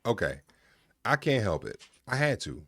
Okay, I can't help it. I had to.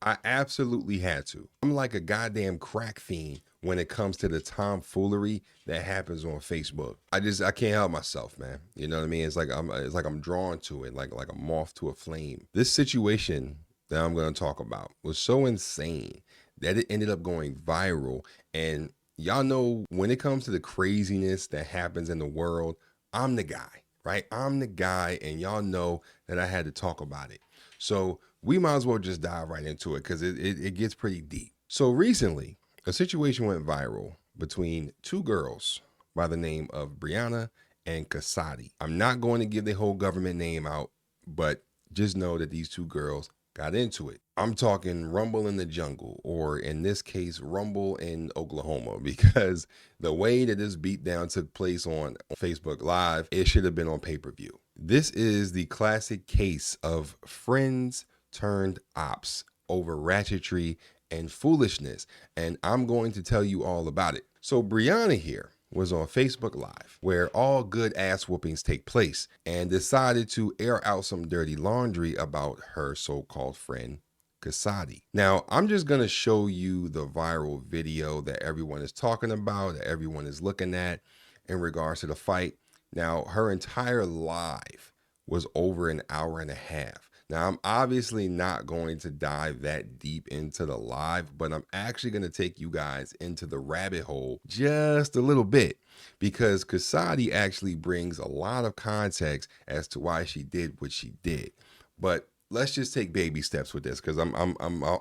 I absolutely had to. I'm like a goddamn crack fiend when it comes to the tomfoolery that happens on Facebook. I can't help myself, man. You know what I mean? It's like I'm drawn to it, like a moth to a flame. This situation that I'm going to talk about was so insane that it ended up going viral. And y'all know when it comes to the craziness that happens in the world, I'm the guy, right? I'm the guy, and y'all know that I had to talk about it. So we might as well just dive right into it because it gets pretty deep. So recently, a situation went viral between two girls by the name of Briana and Casadi. I'm not going to give the whole government name out, but just know that these two girls got into it. I'm talking Rumble in the Jungle, or in this case, Rumble in Oklahoma, because the way that this beatdown took place on Facebook Live, it should have been on pay-per-view. This is the classic case of friends turned ops over ratchetry and foolishness, and I'm going to tell you all about it. So Briana here was on Facebook Live, where all good ass whoopings take place, and decided to air out some dirty laundry about her so-called friend Kisadi. Now, I'm just gonna show you the viral video that everyone is talking about, that everyone is looking at in regards to the fight. Now, her entire live was over an hour and a half. Now, I'm obviously not going to dive that deep into the live, but I'm actually going to take you guys into the rabbit hole just a little bit, because Kasadi actually brings a lot of context as to why she did what she did. But let's just take baby steps with this, because I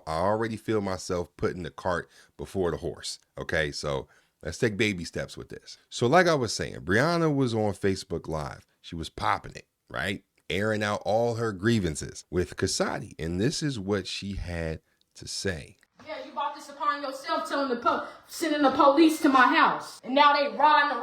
already feel myself putting the cart before the horse. Okay, so let's take baby steps with this. So like I was saying, Briana was on Facebook Live. She was popping it, right? Airing out all her grievances with Casadi. And this is what she had to say. Yeah, you brought this upon yourself, sending the police to my house. And now they riding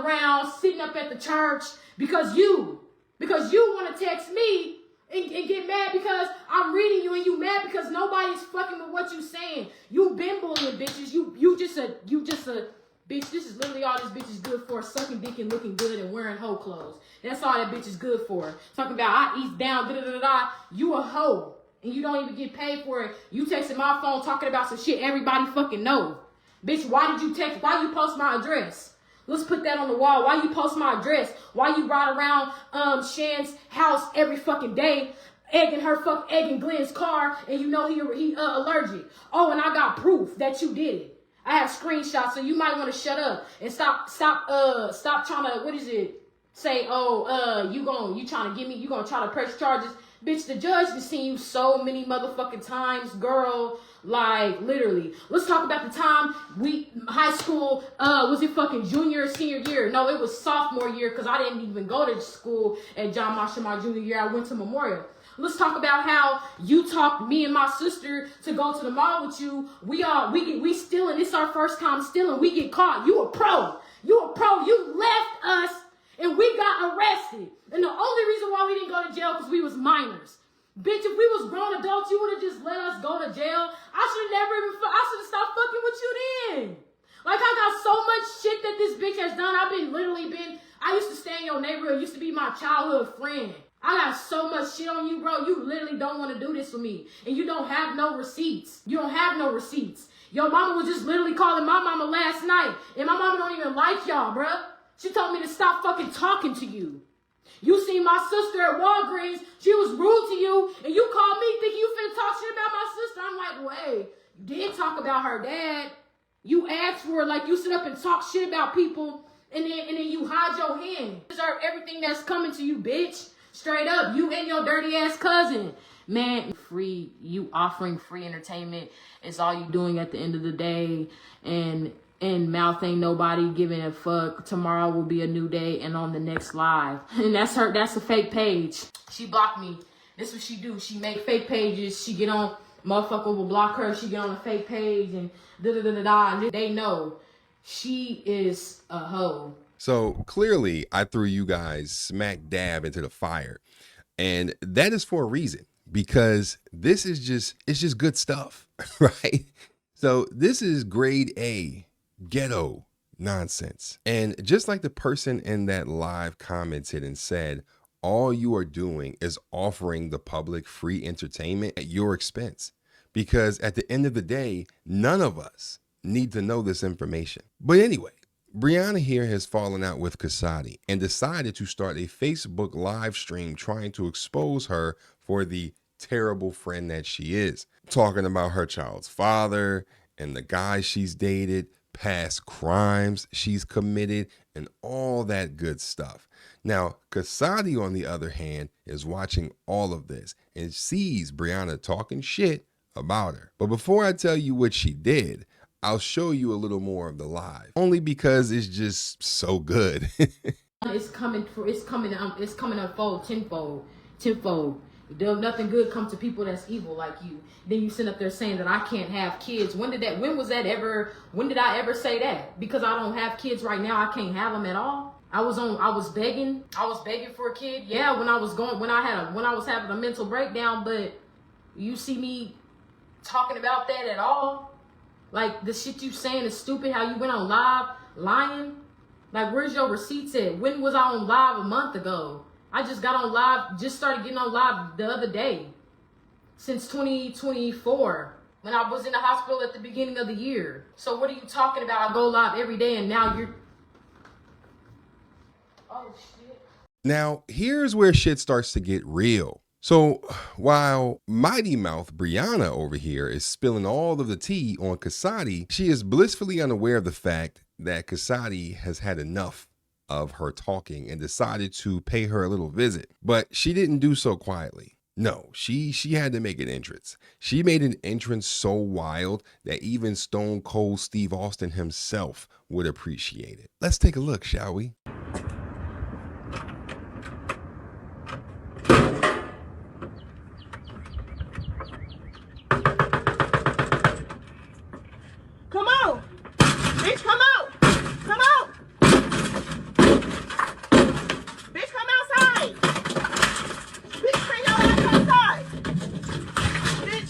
around, sitting up at the church because you want to text me and get mad because I'm reading you, and you mad because nobody's fucking with what you saying. You been bullying bitches. You just a bitch. This is literally all this bitch is good for: sucking dick and looking good and wearing hoe clothes. That's all that bitch is good for. Talking about I eat down, da da da da. You a hoe, and you don't even get paid for it. You texting my phone talking about some shit everybody fucking know. Bitch, why did you text? Why you post my address? Let's put that on the wall. Why you post my address? Why you ride around Shan's house every fucking day, egging Glenn's car, and you know he allergic. Oh, and I got proof that you did it. I have screenshots, so you might want to shut up and stop trying to, what is it? Say, you trying to get me, you gonna try to press charges. Bitch, the judge has seen you so many motherfucking times, girl. Like, literally. Let's talk about the time high school, was it fucking junior or senior year? No, it was sophomore year, because I didn't even go to school at John Marshall my junior year. I went to Memorial. Let's talk about how you talked me and my sister to go to the mall with you. We stealing. It's our first time stealing. We get caught. You a pro. You left us and we got arrested. And the only reason why we didn't go to jail because we was minors. Bitch, if we was grown adults, you would have just let us go to jail. I should have stopped fucking with you then. Like, I got so much shit that this bitch has done. I used to stay in your neighborhood. Used to be my childhood friend. I got so much shit on you, bro. You literally don't want to do this for me. And you don't have no receipts. Your mama was just literally calling my mama last night. And my mama don't even like y'all, bro. She told me to stop fucking talking to you. You seen my sister at Walgreens. She was rude to you. And you called me thinking you finna talk shit about my sister. I'm like, wait, you did talk about her dad. You asked for it, like you sit up and talk shit about people. And then you hide your hand. You deserve everything that's coming to you, bitch. Straight up, you and your dirty ass cousin. Man, you offering free entertainment is all you doing at the end of the day. And mouth ain't nobody giving a fuck. Tomorrow will be a new day and on the next live. And that's a fake page. She blocked me. This is what she do. She make fake pages. She get on, motherfucker will block her. She get on a fake page and da-da-da-da-da. And they know she is a hoe. So clearly I threw you guys smack dab into the fire. And that is for a reason, because it's just good stuff, right? So this is grade A ghetto nonsense. And just like the person in that live commented and said, all you are doing is offering the public free entertainment at your expense. Because at the end of the day, none of us need to know this information. But anyway, Briana here has fallen out with Kisadi and decided to start a Facebook live stream trying to expose her for the terrible friend that she is, talking about her child's father and the guys she's dated, past crimes she's committed, and all that good stuff. Now, Casadi, on the other hand, is watching all of this and sees Briana talking shit about her. But before I tell you what she did, I'll show you a little more of the live, only because it's just so good. It's coming unfold tenfold. Nothing good comes to people that's evil like you. Then you sit up there saying that I can't have kids. When did I ever say that? Because I don't have kids right now, I can't have them at all. I was begging for a kid. Yeah, when I was having a mental breakdown, but you see me talking about that at all? Like, the shit you saying is stupid, how you went on live lying. Like, where's your receipts at? When was I on live a month ago? I just got on live, just started getting on live the other day. Since 2024, when I was in the hospital at the beginning of the year. So what are you talking about? I go live every day and now you're... Oh, shit. Now, here's where shit starts to get real. So while Mighty Mouth Briana over here is spilling all of the tea on Kisadi, she is blissfully unaware of the fact that Kisadi has had enough of her talking and decided to pay her a little visit. But she didn't do so quietly. No, she had to make an entrance. She made an entrance so wild that even Stone Cold Steve Austin himself would appreciate it. Let's take a look, shall we? Come on! Bitch, come out! Come out! Bitch, come outside! Bitch, bring your ass outside! Bitch!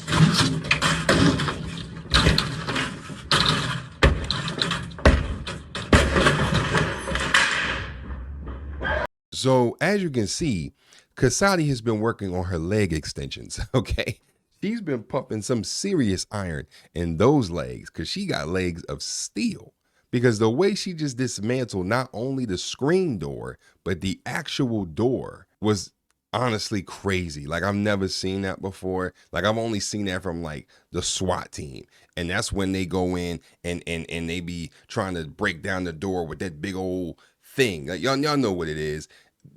So as you can see, Casadi has been working on her leg extensions, okay? She's been pumping some serious iron in those legs because she got legs of steel. Because the way she just dismantled not only the screen door, but the actual door was honestly crazy. Like, I've never seen that before. Like, I've only seen that from like the SWAT team. And that's when they go in and they be trying to break down the door with that big old thing. Like, y'all know what it is.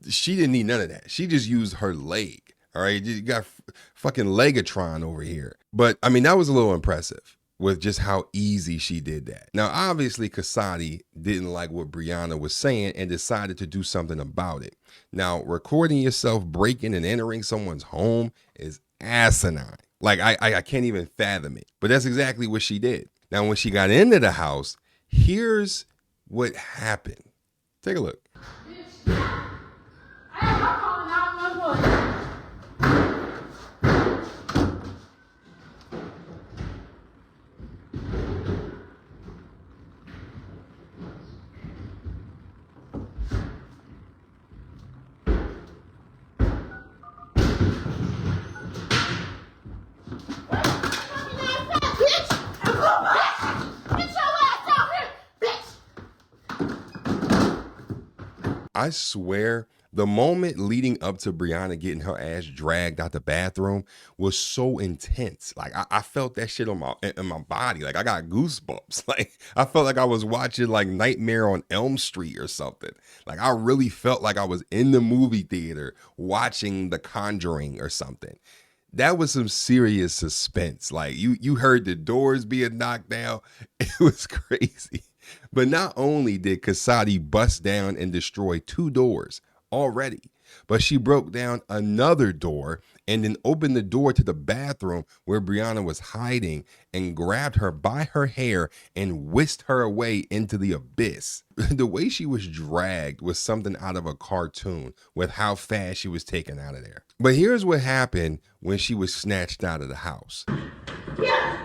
She didn't need none of that. She just used her leg. All right, you got fucking Legatron over here. But I mean, that was a little impressive with just how easy she did that. Now, obviously, Casadi didn't like what Briana was saying and decided to do something about it. Now, recording yourself breaking and entering someone's home is asinine. Like, I can't even fathom it. But that's exactly what she did. Now, when she got into the house, here's what happened. Take a look. I'm calling 911. I swear, the moment leading up to Briana getting her ass dragged out the bathroom was so intense. Like, I felt that shit in my body. Like, I got goosebumps. Like, I felt like I was watching like Nightmare on Elm Street or something. Like, I really felt like I was in the movie theater watching The Conjuring or something. That was some serious suspense. Like, you heard the doors being knocked down. It was crazy. But not only did Casadi bust down and destroy 2 doors already, but she broke down another door and then opened the door to the bathroom where Briana was hiding and grabbed her by her hair and whisked her away into the abyss. The way she was dragged was something out of a cartoon with how fast she was taken out of there. But here's what happened when she was snatched out of the house. Yeah.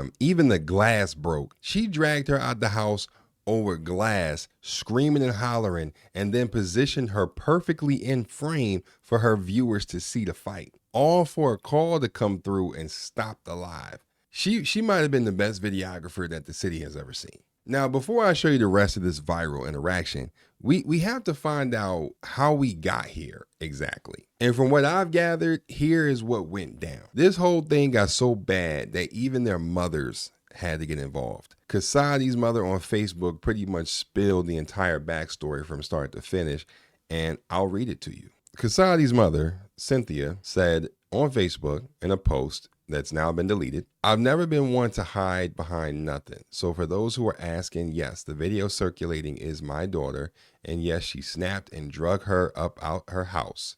them. Even the glass broke. She dragged her out the house over glass, screaming and hollering, and then positioned her perfectly in frame for her viewers to see the fight. All for a call to come through and stop the live. She might have been the best videographer that the city has ever seen. Now, before I show you the rest of this viral interaction, we have to find out how we got here exactly. And from what I've gathered, here is what went down. This whole thing got so bad that even their mothers had to get involved. Kisadi's mother on Facebook pretty much spilled the entire backstory from start to finish, and I'll read it to you. Kisadi's mother, Cynthia, said on Facebook in a post that's now been deleted, "I've never been one to hide behind nothing. So for those who are asking, yes, the video circulating is my daughter, and yes, she snapped and drug her up out her house.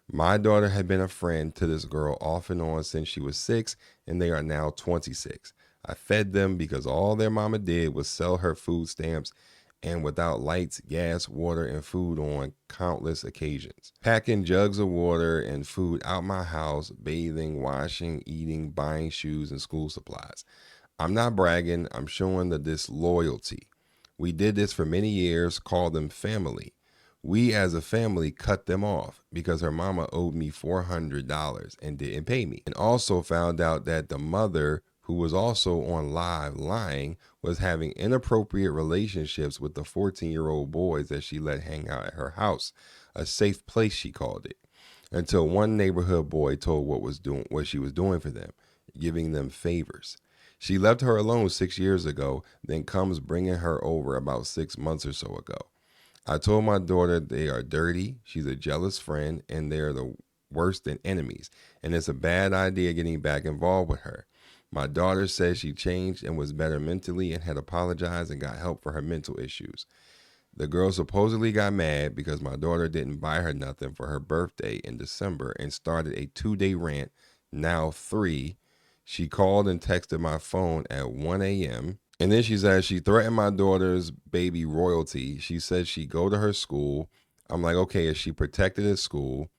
My daughter had been a friend to this girl off and on since she was 6, and they are now 26. I fed them because all their mama did was sell her food stamps, and without lights, gas, water, and food on countless occasions. Packing jugs of water and food out my house, bathing, washing, eating, buying shoes and school supplies. I'm not bragging, I'm showing the disloyalty. We did this for many years, called them family. We as a family cut them off because her mama owed me $400 and didn't pay me. And also found out that the mother, who was also on live lying, was having inappropriate relationships with the 14-year-old boys that she let hang out at her house, a safe place she called it, until one neighborhood boy told what she was doing for them, giving them favors. She left her alone 6 years ago, then comes bringing her over about 6 months or so ago. I told my daughter they are dirty, she's a jealous friend, and they're the worse than enemies, and it's a bad idea getting back involved with her. My daughter says she changed and was better mentally and had apologized and got help for her mental issues. The girl supposedly got mad because my daughter didn't buy her nothing for her birthday in December and started a 2-day rant, now 3. She called and texted my phone at 1 a.m. And then she says she threatened my daughter's baby royalty. She said she'd go to her school. I'm like, okay, is she protected at school?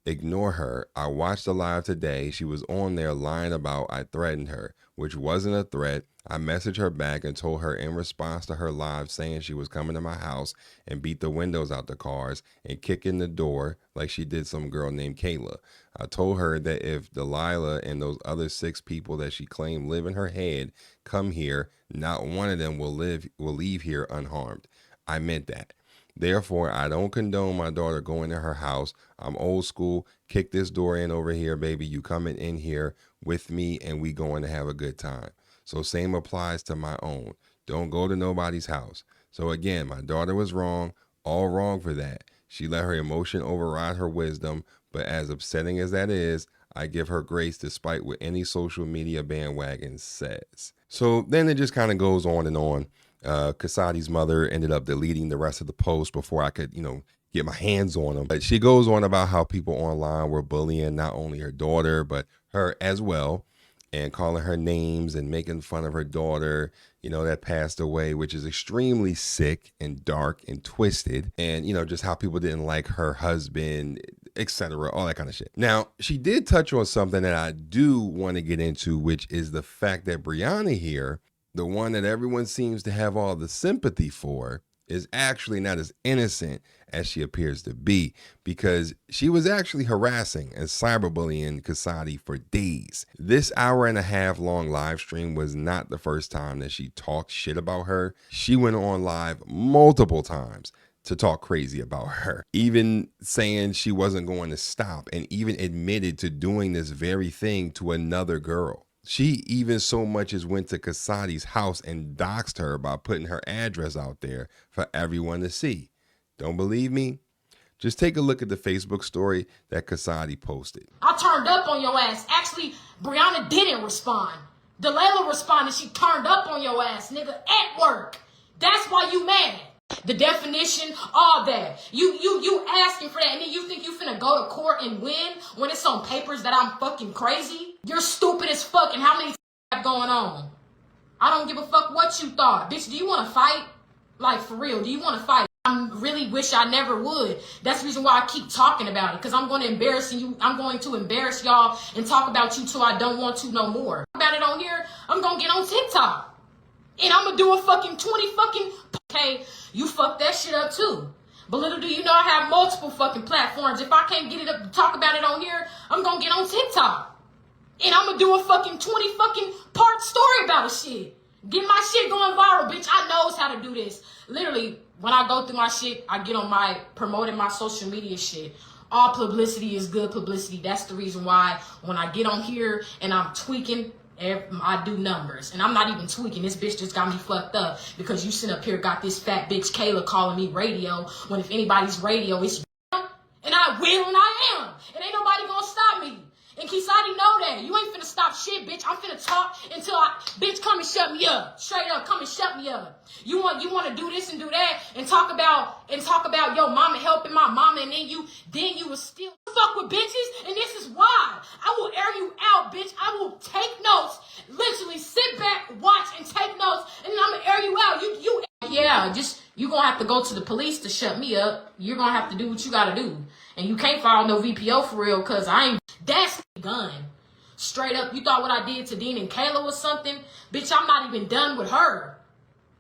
Ignore her. I watched the live today. She was on there lying about I threatened her, which wasn't a threat. I messaged her back and told her in response to her live saying she was coming to my house and beat the windows out the cars and kick in the door like she did some girl named Kayla. I told her that if Delilah and those other 6 people that she claimed live in her head come here, not one of them will leave here unharmed. I meant that. Therefore, I don't condone my daughter going to her house. I'm old school. Kick this door in over here, baby. You coming in here with me and we going to have a good time. So same applies to my own. Don't go to nobody's house. So again, my daughter was wrong, all wrong for that. She let her emotion override her wisdom, but as upsetting as that is, I give her grace despite what any social media bandwagon says. So then it just kind of goes on and on. Casadi's mother ended up deleting the rest of the post before I could, get my hands on them. But she goes on about how people online were bullying not only her daughter, but her as well, and calling her names and making fun of her daughter, that passed away, which is extremely sick and dark and twisted. And, just how people didn't like her husband, etc., all that kind of shit. Now, she did touch on something that I do want to get into, which is the fact that Briana here, the one that everyone seems to have all the sympathy for, is actually not as innocent as she appears to be, because she was actually harassing and cyberbullying Kisadi for days. This 1.5-hour long live stream was not the first time that she talked shit about her. She went on live multiple times to talk crazy about her, even saying she wasn't going to stop, and even admitted to doing this very thing to another girl. She even so much as went to Kisadi's house and doxed her by putting her address out there for everyone to see. Don't believe me? Just take a look at the Facebook story that Kisadi posted. I turned up on your ass. Actually, Briana didn't respond. Delilah responded. She turned up on your ass, nigga, at work. That's why you mad. The definition, all that. You asking for that, and then you think you finna go to court and win when it's on papers that I'm fucking crazy? You're stupid as fuck, and how many have going on? I don't give a fuck what you thought. Bitch, do you want to fight? Like, for real, do you want to fight? I really wish I never would. That's the reason why I keep talking about it, because I'm going to embarrass you. I'm going to embarrass y'all and talk about you till I don't want to no more. About it on here, I'm going to get on TikTok. And I'm going to do a fucking 20 fucking... Okay, you fucked that shit up too. But little do you know I have multiple fucking platforms. If I can't get it up to talk about it on here, I'm going to get on TikTok. And I'm going to do a fucking 20 fucking part story about a shit. Get my shit going viral, bitch. I knows how to do this. Literally, when I go through my shit, I get on my promoting my social media shit. All publicity is good publicity. That's the reason why when I get on here and I'm tweaking, I do numbers. And I'm not even tweaking. This bitch just got me fucked up because you sit up here got this fat bitch Kayla calling me radio, when if anybody's radio, it's and I will and I am. And ain't nobody gonna stop me. And Kisadi know that. You ain't finna stop shit, bitch. I'm finna talk until bitch, come and shut me up. Straight up, come and shut me up. You want to do this and do that and talk about your mama helping my mama, and then you will still fuck with bitches. And this is why I will air you out, bitch. I will take notes. Literally sit back, watch, and take notes, and then I'm gonna air you out. Yeah, just you gonna have to go to the police to shut me up. You're gonna have to do what you gotta do, and you can't file no VPO for real, cause I ain't. That's gun. Straight up, you thought what I did to Dean and Kayla was something? Bitch, I'm not even done with her.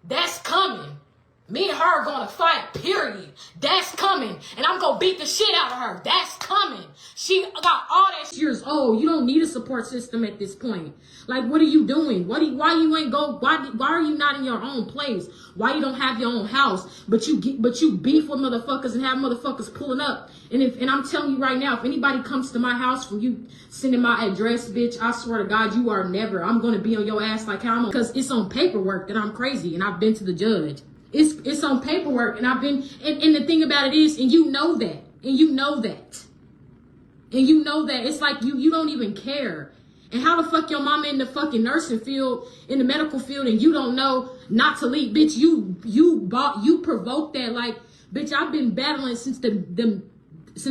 That's coming. Me and her are gonna fight, period. That's coming. And I'm gonna beat the shit out of her. That's coming. She got all that years old. You don't need a support system at this point. Like, what are you doing? Why you ain't go? Why are you not in your own place? Why you don't have your own house? But you beef with motherfuckers and have motherfuckers pulling up. And I'm telling you right now, if anybody comes to my house for you sending my address, bitch, I swear to God, you are never. I'm gonna be on your ass like how I'm, because it's on paperwork that I'm crazy and I've been to the judge. It's on paperwork and I've been, and the thing about it is, and you know that, and you know that, and you know that, it's like you don't even care. And how the fuck your mama in the fucking nursing field, in the medical field, and you don't know not to leave, bitch, you provoked that. Like, bitch, I've been battling since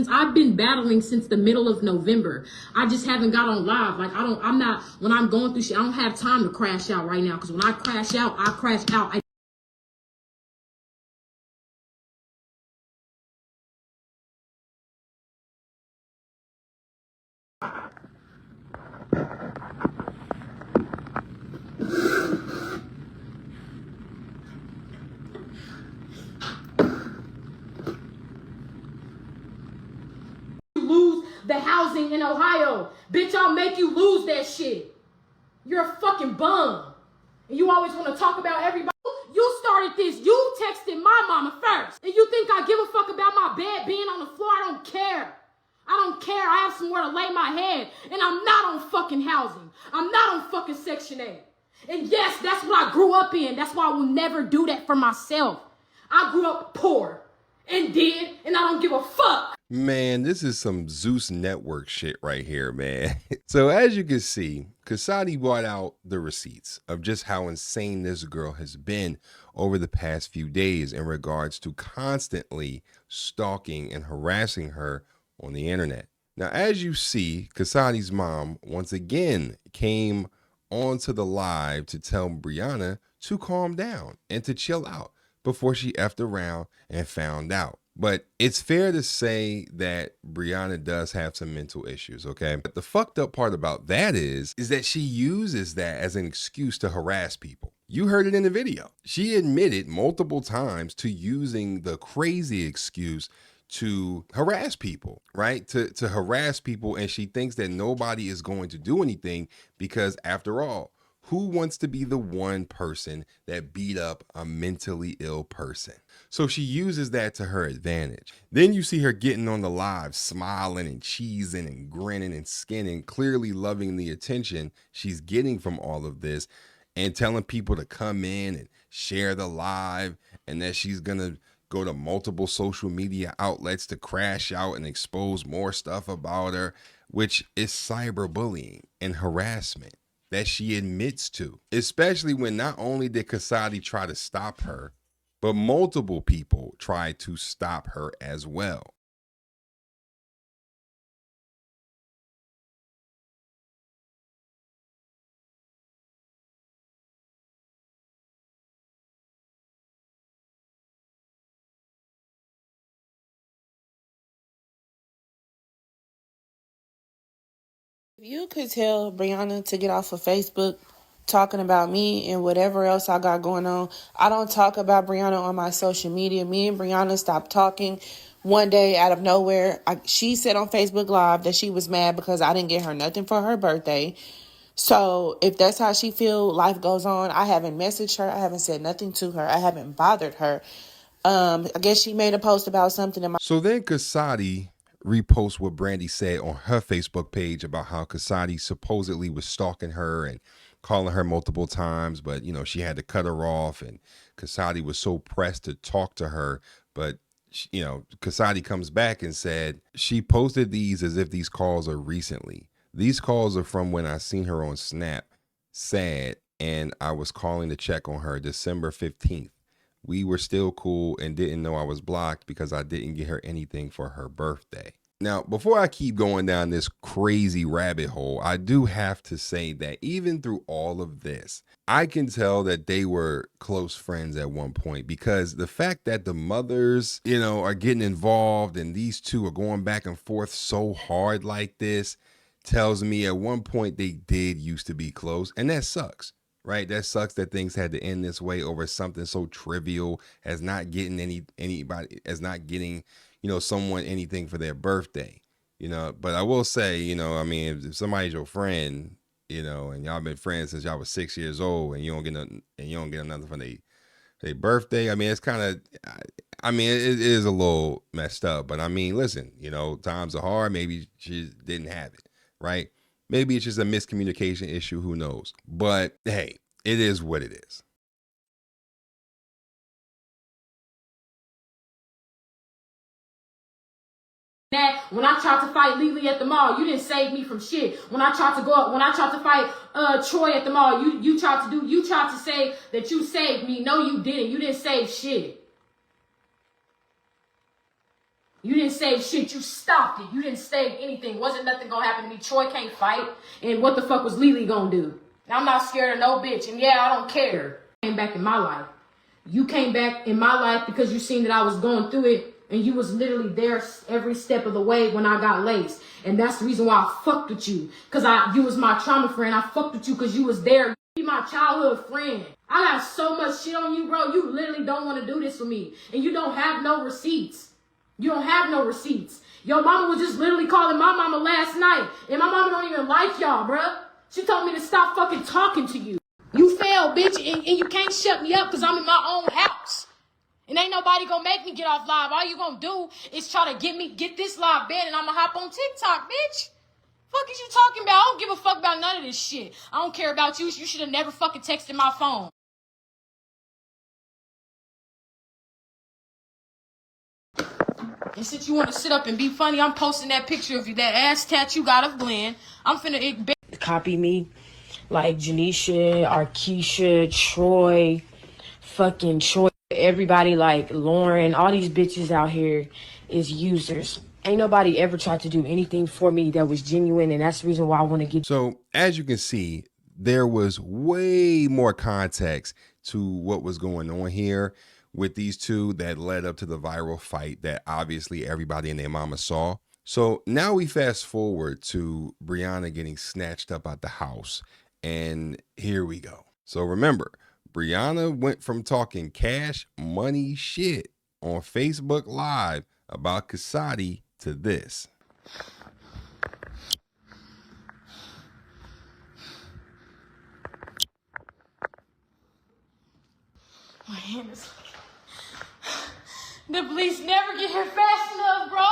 I've been battling since the middle of November. I just haven't got on live. Like, when I'm going through shit, I don't have time to crash out right now. Cause when I crash out, I crash out. Lose the housing in Ohio. Bitch, I'll make you lose that shit. You're a fucking bum. And you always want to talk about everybody. You started this. You texted my mama first. And you think I give a fuck about my bed being on the floor? I don't care. I don't care. I have somewhere to lay my head. And I'm not on fucking housing. I'm not on fucking Section 8. And yes, that's what I grew up in. That's why I will never do that for myself. I grew up poor. And I don't give a fuck. Man, this is some Zeus Network shit right here, man. So as you can see, Casadi brought out the receipts of just how insane this girl has been over the past few days in regards to constantly stalking and harassing her on the internet. Now, as you see, Casadi's mom once again came onto the live to tell Briana to calm down and to chill out before she effed around and found out. But it's fair to say that Briana does have some mental issues, okay? But the fucked up part about that is that she uses that as an excuse to harass people. You heard it in the video. She admitted multiple times to using the crazy excuse to harass people, right? To harass people, and she thinks that nobody is going to do anything because, after all, who wants to be the one person that beat up a mentally ill person? So she uses that to her advantage. Then you see her getting on the live, smiling and cheesing and grinning and skinning, clearly loving the attention she's getting from all of this, and telling people to come in and share the live, and that she's gonna go to multiple social media outlets to crash out and expose more stuff about her, which is cyberbullying and harassment that she admits to, especially when not only did Casadi try to stop her, but multiple people tried to stop her as well. You could tell Briana to get off of Facebook talking about me and whatever else I got going on. I don't talk about Briana on my social media. Me and Briana stopped talking one day out of nowhere. She said on Facebook Live that she was mad because I didn't get her nothing for her birthday. So if that's how she feel, life goes on. I haven't messaged her. I haven't said nothing to her. I haven't bothered her. I guess she made a post about something in my... So then Kisadi reposts what Brandy said on her Facebook page about how Casadi supposedly was stalking her and calling her multiple times, but you know, she had to cut her off, and Casadi was so pressed to talk to her. But you know, Casadi comes back and said she posted these as if these calls are recently. These calls are from when I seen her on Snap, sad, and I was calling to check on her December 15th. We were still cool and didn't know I was blocked because I didn't get her anything for her birthday. Now, before I keep going down this crazy rabbit hole, I do have to say that even through all of this, I can tell that they were close friends at one point, because the fact that the mothers, you know, are getting involved and these two are going back and forth so hard like this tells me at one point they did used to be close, and that sucks. Right, that sucks that things had to end this way over something so trivial as not getting anybody, as not getting, you know, someone anything for their birthday, you know. But I will say, you know, I mean, if somebody's your friend, you know, and y'all been friends since y'all was 6 years old, and you don't get nothing, and you don't get nothing for their birthday, I mean, it's kind of, I mean, it is a little messed up. But I mean, listen, you know, times are hard. Maybe she didn't have it, right? Maybe it's just a miscommunication issue. Who knows? But hey, it is what it is. That when I tried to fight Lily at the mall, you didn't save me from shit. When I tried to fight Troy at the mall, you tried to say that you saved me. No, you didn't. You didn't save shit. You didn't save shit. You stopped it. You didn't save anything. Wasn't nothing gonna happen to me. Troy can't fight. And what the fuck was Lily gonna do? I'm not scared of no bitch. And yeah, I don't care. Came back in my life. You came back in my life because you seen that I was going through it. And you was literally there every step of the way when I got laced. And that's the reason why I fucked with you. Because you was my trauma friend. I fucked with you because you was there. You be my childhood friend. I got so much shit on you, bro. You literally don't want to do this for me. And you don't have no receipts. You don't have no receipts. Your mama was just literally calling my mama last night. And my mama don't even like y'all, bruh. She told me to stop fucking talking to you. You failed, bitch. And you can't shut me up because I'm in my own house. And ain't nobody gonna make me get off live. All you gonna do is try to get this live banned, and I'm gonna hop on TikTok, bitch. Fuck is you talking about? I don't give a fuck about none of this shit. I don't care about you. You should have never fucking texted my phone. And since you want to sit up and be funny, I'm posting that picture of you, that ass tat you got of Glenn. I'm finna copy me like Janisha, Arkisha, Troy, fucking Troy. Everybody like Lauren, all these bitches out here is users. Ain't nobody ever tried to do anything for me that was genuine, and that's the reason why I want to get. So as you can see, there was way more context to what was going on here with these two that led up to the viral fight that obviously everybody and their mama saw. So now we fast forward to Briana getting snatched up out the house, and here we go. So remember, Briana went from talking cash money shit on Facebook Live about Kisadi to this. My hand is the police never get here fast enough, bro.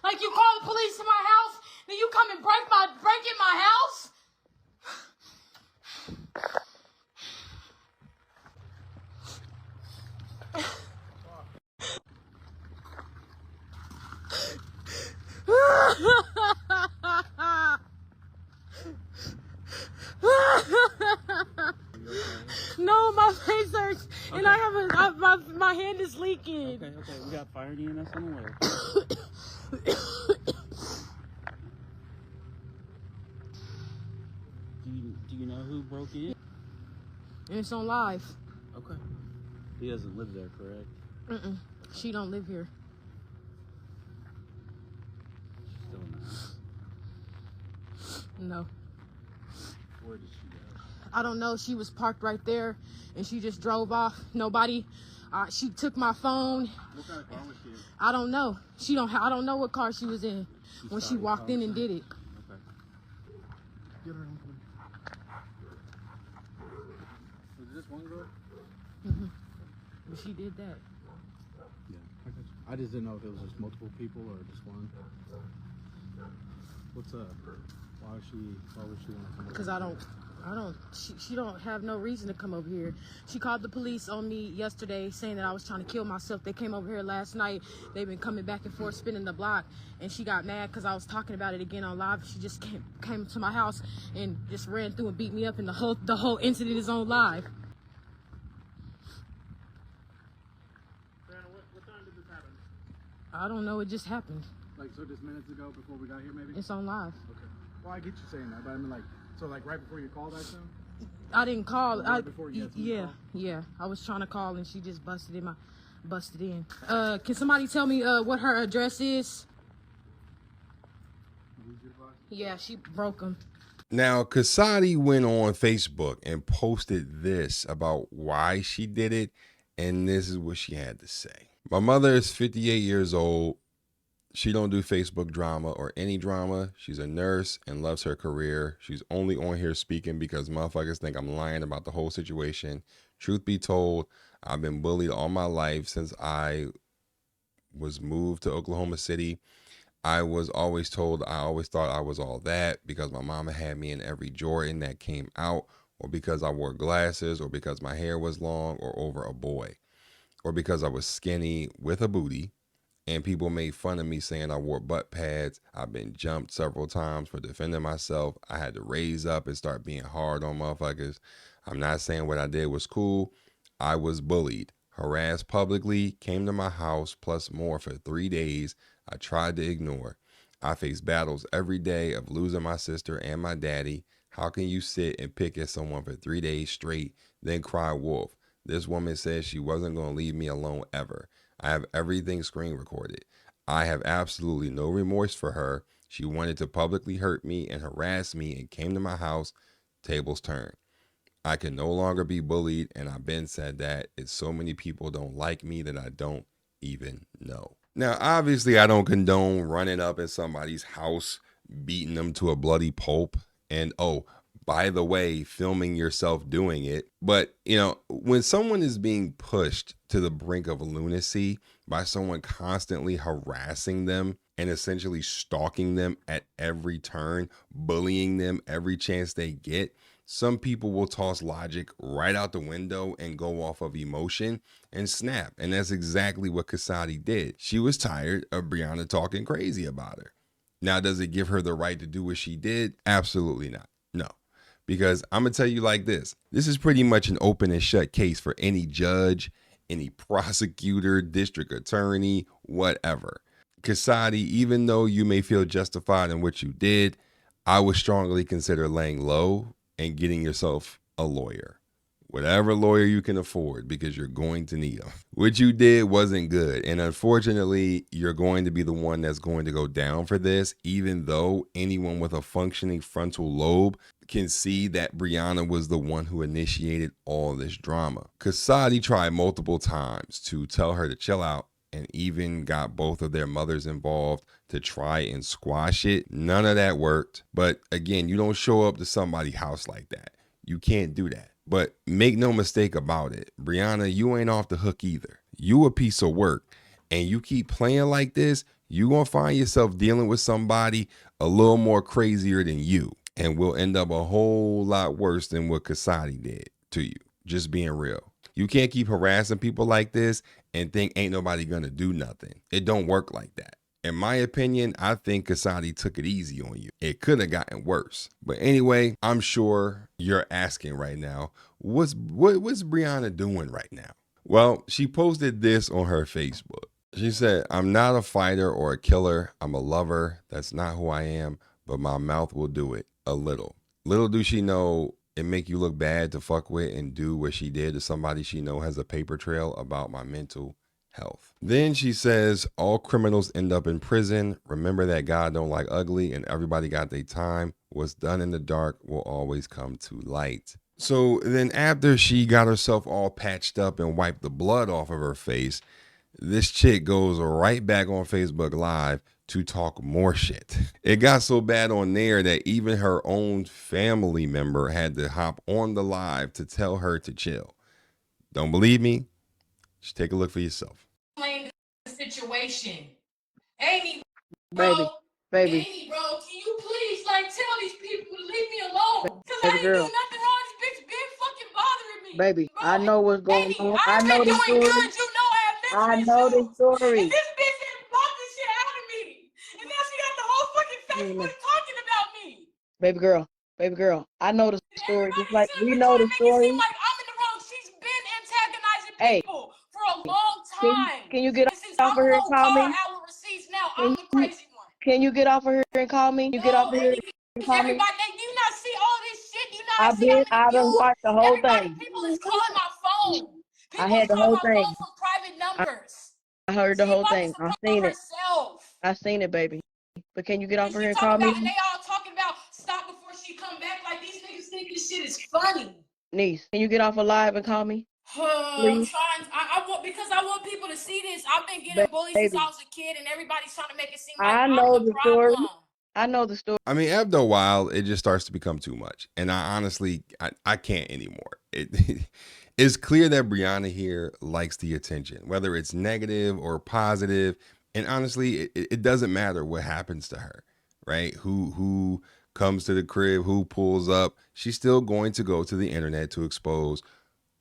Like you call the police to my house, then you come and break in my house. No, my face hurts, okay. And I have my hand is leaking. Okay, we got fire DNS on the way. Do you know who broke in? And it's on live. Okay. He doesn't live there, correct? She don't live here. She's still in the house. No. Where did she go? I don't know. She was parked right there, and she just drove off. Nobody. She took my phone. What kind of car was she in? I don't know. She don't. I don't know what car she was in when she walked in and did it. Okay. Get her in. Was this one girl? But she did that. Yeah. I got you. I just didn't know if it was just multiple people or just one. What's up? Why would she want to come over? Because she don't have no reason to come over here. She called the police on me yesterday saying that I was trying to kill myself. They came over here last night. They've been coming back and forth, spinning the block. And she got mad because I was talking about it again on live. She just came to my house and just ran through and beat me up. And the whole incident is on live. Briana, what time did this happen? I don't know. It just happened. Like, so just minutes ago before we got here, maybe? It's on live. Okay. Well, I get you saying that, but I mean, like, so like right before you called, I assume? I didn't call. Right before you had somebody call? Yeah. I was trying to call and she just busted in. Can somebody tell me what her address is? Yeah, she broke them. Now, Kisadi went on Facebook and posted this about why she did it, and this is what she had to say. My mother is 58 years old. She don't do Facebook drama or any drama. She's a nurse and loves her career. She's only on here speaking because motherfuckers think I'm lying about the whole situation. Truth be told, I've been bullied all my life since I was moved to Oklahoma City. I was always told, I always thought I was all that because my mama had me in every Jordan that came out, or because I wore glasses, or because my hair was long or over a boy, or because I was skinny with a booty. And people made fun of me saying I wore butt pads. I've been jumped several times for defending myself. I had to raise up and start being hard on motherfuckers. I'm not saying what I did was cool. I was bullied, harassed publicly, came to my house, plus more for 3 days. I tried to ignore. I faced battles every day of losing my sister and my daddy. How can you sit and pick at someone for 3 days straight, then cry wolf? This woman said she wasn't going to leave me alone ever. I have everything screen recorded. I have absolutely no remorse for her. She wanted to publicly hurt me and harass me and came to my house. Tables turned. I can no longer be bullied, and I've been said that. It's so many people don't like me that I don't even know. Now, obviously, I don't condone running up in somebody's house, beating them to a bloody pulp, and oh, by the way, filming yourself doing it. But, you know, when someone is being pushed to the brink of lunacy by someone constantly harassing them and essentially stalking them at every turn, bullying them every chance they get, some people will toss logic right out the window and go off of emotion and snap. And that's exactly what Casadi did. She was tired of Briana talking crazy about her. Now, does it give her the right to do what she did? Absolutely not. No. Because I'm going to tell you like this. This is pretty much an open and shut case for any judge, any prosecutor, district attorney, whatever. Kisadi, even though you may feel justified in what you did, I would strongly consider laying low and getting yourself a lawyer. Whatever lawyer you can afford, because you're going to need them. What you did wasn't good. And unfortunately, you're going to be the one that's going to go down for this, even though anyone with a functioning frontal lobe can see that Briana was the one who initiated all this drama. Casadi tried multiple times to tell her to chill out and even got both of their mothers involved to try and squash it. None of that worked. But again, you don't show up to somebody's house like that. You can't do that. But make no mistake about it, Briana, you ain't off the hook either. You a piece of work, and you keep playing like this, you gonna find yourself dealing with somebody a little more crazier than you, and will end up a whole lot worse than what Casadi did to you. Just being real. You can't keep harassing people like this and think ain't nobody gonna do nothing. It don't work like that. In my opinion, I think Casadi took it easy on you. It could have gotten worse. But anyway, I'm sure you're asking right now, what's Briana doing right now? Well, she posted this on her Facebook. She said, I'm not a fighter or a killer. I'm a lover. That's not who I am, but my mouth will do it a little. Little do she know it make you look bad to fuck with and do what she did to somebody she know has a paper trail about my mental health. Then she says, all criminals end up in prison. Remember that God don't like ugly and everybody got their time. What's done in the dark will always come to light. So then after she got herself all patched up and wiped the blood off of her face, this chick goes right back on Facebook Live to talk more shit. It got so bad on there that even her own family member had to hop on the live to tell her to chill. Don't believe me? Just take a look for yourself. Explain the situation. Amy, Baby, baby, Amy, bro, can you please tell these people to leave me alone? Cause I baby ain't girl. doing nothing wrong. This bitch been fucking bothering me. Baby, Bro, I know what's going Amy, on. I I've know been the doing story. good. You know I have mental I know the issues. story. And this bitch done blocked this shit out of me. And now she got the whole fucking Facebook talking about me. Baby girl, I know the story. Just like we Everybody's know trying the to make it seem story. like I'm in the wrong. She's been antagonizing Hey, people for a long time. can you get And since off I'm of the here and one call calling me? out with receipts now, I'm the crazy one. Can you get off of here and call me? You get off No, of here Amy, and because call me? everybody, do you not see all this shit? Do you not see how many I done views? watched the whole Everybody, thing. people is calling my phone. I People had is the calling whole my thing. phone from private numbers. I heard the She whole bought thing. this I from seen it. herself. I seen it, baby. But can you get off And of she here and talking call me? about, and they all talking about stop before she come back. Like these niggas think this shit is funny. Niece, can you get off of live and call me? I'm trying. I want because I want people to see this. I've been getting bullied since Baby, I was a kid, and everybody's trying to make it seem like I I'm know the the story. problem. I know the story. I mean, after a while, it just starts to become too much. And I honestly, I can't anymore. It's clear that Briana here likes the attention, whether it's negative or positive. And honestly, it doesn't matter what happens to her, right? Who comes to the crib, who pulls up. She's still going to go to the internet to expose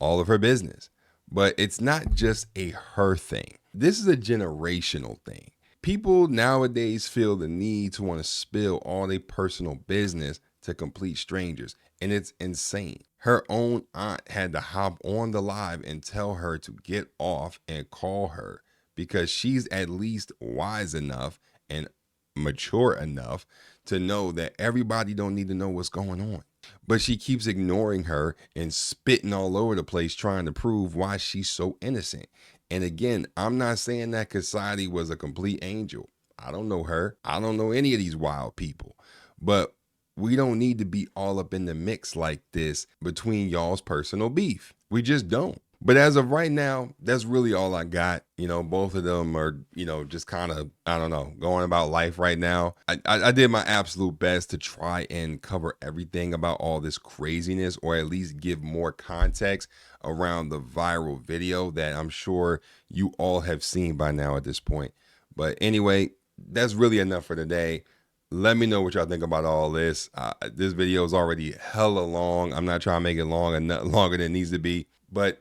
all of her business. But it's not just a her thing. This is a generational thing. People nowadays feel the need to want to spill all their personal business to complete strangers, and it's insane. Her own aunt had to hop on the live and tell her to get off and call her because she's at least wise enough and mature enough to know that everybody don't need to know what's going on. But she keeps ignoring her and spitting all over the place trying to prove why she's so innocent. And again, I'm not saying that Kisadi was a complete angel. I don't know her. I don't know any of these wild people. But we don't need to be all up in the mix like this between y'all's personal beef. We just don't. But as of right now, that's really all I got. Both of them are, just kind of, I don't know, going about life right now. I did my absolute best to try and cover everything about all this craziness, or at least give more context around the viral video that I'm sure you all have seen by now at this point. But anyway, that's really enough for today. Let me know what y'all think about all this. This video is already hella long. I'm not trying to make it long and longer than it needs to be. But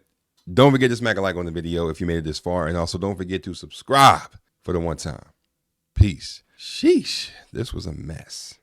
don't forget to smack a like on the video if you made it this far. And also don't forget to subscribe for the one time. Peace. Sheesh. This was a mess.